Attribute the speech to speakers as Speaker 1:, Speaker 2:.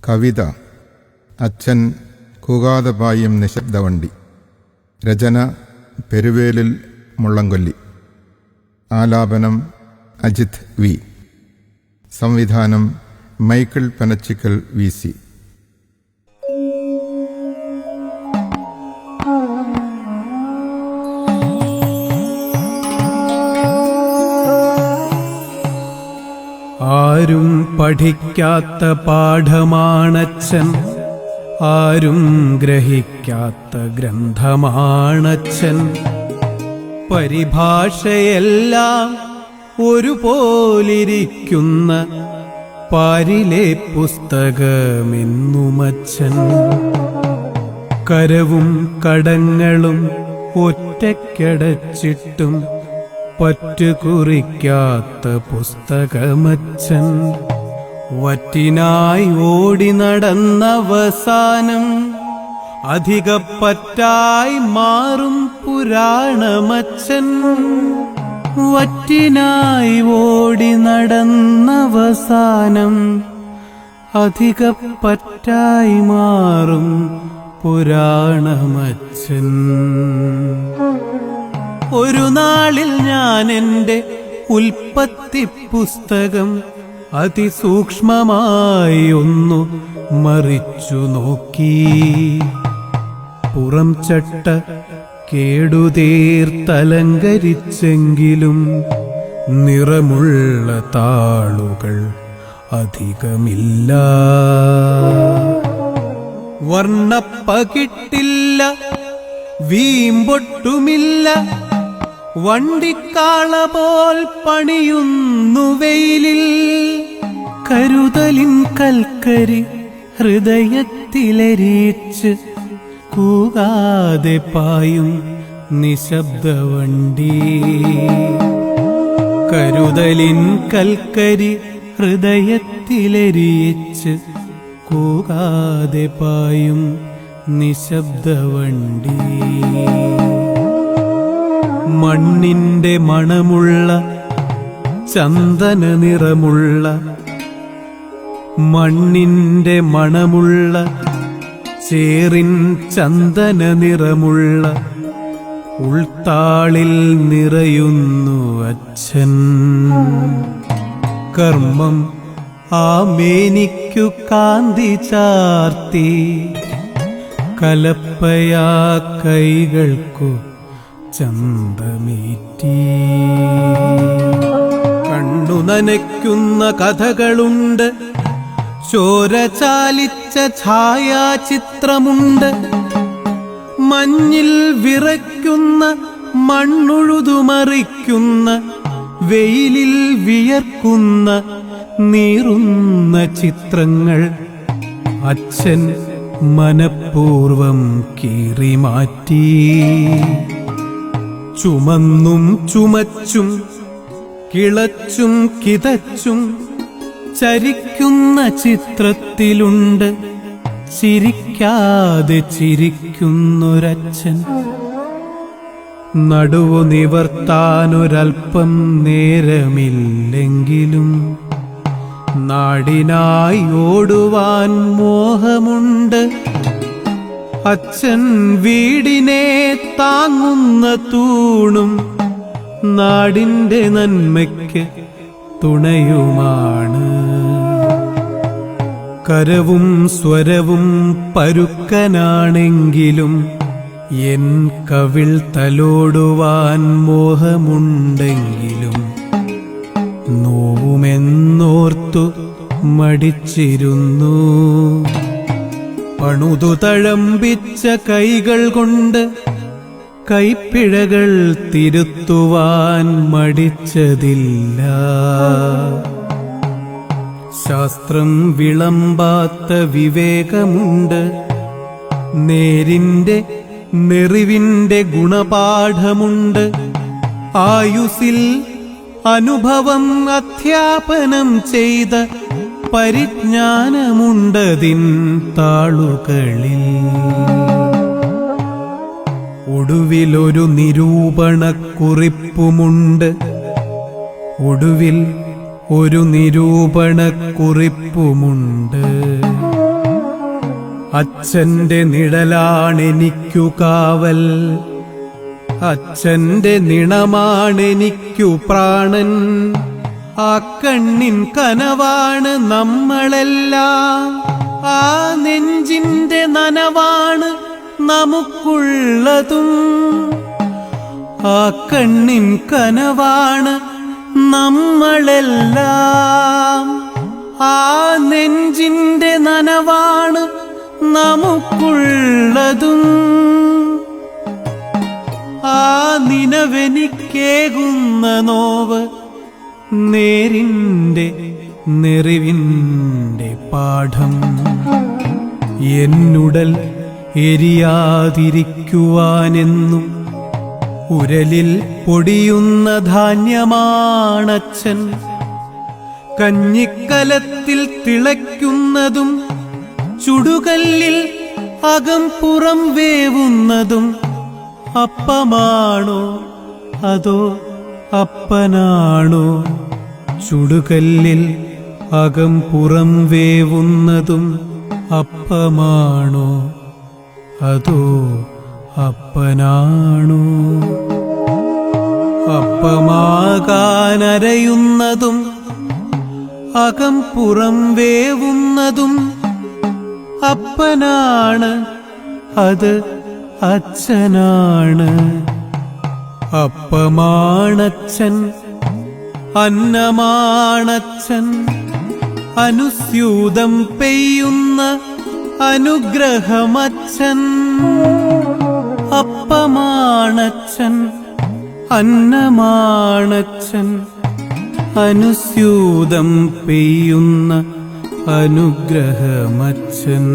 Speaker 1: കവിത അച്ഛൻ കൂകാതപായും നിശബ്ദവണ്ടി. രചന പെരുവേലിൽ മുള്ളംകൊല്ലി. ആലാപനം അജിത് വി. സംവിധാനം മൈക്കിൾ പനച്ചിക്കൽ VC.
Speaker 2: ആരും പഠിക്കാത്ത പാഠമാണച്ഛൻ, ആരും ഗ്രഹിക്കാത്ത ഗ്രന്ഥമാണച്ഛൻ. പരിഭാഷയെല്ലാം ഒരുപോലിരിക്കുന്ന പാരിലെ പുസ്തകമെന്നുമച്ഛൻ. കരവും കടങ്ങളും ഒറ്റയ്ക്കടച്ചിട്ടും പറ്റുകുറിക്കാത്ത പുസ്തകമച്ഛൻ. വറ്റിനായി ഓടി നടന്നവസാനം അധികപ്പറ്റായി മാറും പുരാണമച്ഛൻ. വറ്റിനായി ഓടി നടന്നവസാനം അധികപ്പറ്റായി മാറും പുരാണമച്ഛൻ. ഒരു നാളിൽ ഞാൻ എൻ്റെ ഉൽപ്പത്തി പുസ്തകം അതിസൂക്ഷ്മമായി ഒന്നു മറിച്ചു നോക്കി. പുറം ചട്ട കേടുതീർത്തലങ്കരിച്ചെങ്കിലും നിറമുള്ള താളുകൾ അധികമില്ല. വർണ്ണപ്പകിട്ടില്ല, വീമ്പൊട്ടുമില്ല, വണ്ടിക്കാള പോൽ പണിയുന്നു വെയിലിൽ. കരുതലിൻ കൽക്കരി ഹൃദയത്തിലരിച്ച് കൂകാതെ പായും നിശബ്ദവണ്ടി. കരുതലിൻ കൽക്കരി ഹൃദയത്തിലരിച്ച് കൂകാതെ പായും നിശബ്ദവണ്ടി. മണ്ണിന്റെ മണമുള്ള ചന്ദന നിറമുള്ള, മണ്ണിന്റെ മണമുള്ള ചേറിൻ ചന്ദന നിറമുള്ള ഉൾത്താളിൽ നിറയുന്നു അച്ഛൻ. കർമ്മം ആ മേനിക്കു കാന്തി ചാർത്തി, കലപ്പയാ കൈകൾക്കു ചന്തമേറ്റി. കണ്ണു നനയ്ക്കുന്ന കഥകളുണ്ട്, ചോര ചാലിച്ച ഛായാചിത്രമുണ്ട്. മഞ്ഞിൽ വിറയ്ക്കുന്ന, മണ്ണുഴുതുമറിക്കുന്ന, വെയിലിൽ വിയർക്കുന്ന നീറുന്ന ചിത്രങ്ങൾ അച്ഛൻ മനഃപൂർവം കീറിമാറ്റി. ചുമന്നും ചുമച്ചും കിളച്ചും കിതച്ചും ചരിക്കുന്ന ചിത്രത്തിലുണ്ട് ചിരിക്കാതെ ചിരിക്കുന്നൊരച്ഛൻ. നടുവു നിവർത്താനൊരൽപ്പം നേരമില്ലെങ്കിലും നാടിനായി ഓടുവാൻ മോഹമുണ്ട്. അച്ഛൻ വീടിനെ താങ്ങുന്ന തൂണും നാടിന്റെ നന്മയ്ക്ക് തുണയുമാണ്. കരവും സ്വരവും പരുക്കനാണെങ്കിലും എൻ കവിൾ തലോടുവാൻ മോഹമുണ്ടെങ്കിലും നോവുമെന്നോർത്തു മടിച്ചിരുന്നു. പണുതു തഴമ്പിച്ച കൈകൾ കൊണ്ട് കൈപ്പിഴകൾ തിരുത്തുവാൻ മടിച്ചതില്ല. ശാസ്ത്രം വിളമ്പാത്ത വിവേകമുണ്ട്, നേരിന്റെ നെറിവിന്റെ ഗുണപാഠമുണ്ട്. ആയുസ്സിൽ അനുഭവം അധ്യാപനം ചെയ്ത പരിജ്ഞാനമുണ്ടതിൻ താളുകളിൽ. ഒടുവിലൊരു നിരൂപണക്കുറിപ്പുമുണ്ട്, ഒടുവിൽ ഒരു നിരൂപണക്കുറിപ്പുമുണ്ട്. അച്ഛന്റെ നിഴലാണെനിക്കു കാവൽ, അച്ഛന്റെ നിണമാണെനിക്കു പ്രാണൻ. ആ കണ്ണിൻ കനവാണ് നമ്മളെല്ലാം, ആ നെഞ്ചിന്റെ നനവാണ് നമുക്കുള്ളതും. ആ കണ്ണിൻ കനവാണ് നമ്മളെല്ലാം, ആ നെഞ്ചിന്റെ നനവാണ് നമുക്കുള്ളതും. ആ നിനവെനിക്കേകുന്ന നോവ് നേരിന്റെ നെറിവിന്റെ പാഠം. എന്നുടൽ എരിയാതിരിക്കുവാനെന്നും ഉരലിൽ പൊടിയുന്ന ധാന്യമാണച്ഛൻ. കഞ്ഞിക്കലത്തിൽ തിളയ്ക്കുന്നതും ചുടുകല്ലിൽ അകം പുറം വേവുന്നതും അപ്പമാണോ അതോ അപ്പനാണോ? ചുടുകല്ലിൽ അകം പുറം വേവുന്നതും അപ്പമാണോ അതോ അപ്പനാണോ? അപ്പമാകാനരയുന്നതും അകം പുറം വേവുന്നതും അപ്പനാണ്, അത് അച്ഛനാണ്. അപ്പമാണച്ഛൻ, അന്നമാണച്ഛൻ, അനുസ്യൂതം പെയ്യുന്ന അനുഗ്രഹമച്ഛൻ. അപ്പമാണച്ഛൻ, അന്നമാണച്ഛൻ, അനുസ്യൂതം പെയ്യുന്ന അനുഗ്രഹമച്ഛൻ.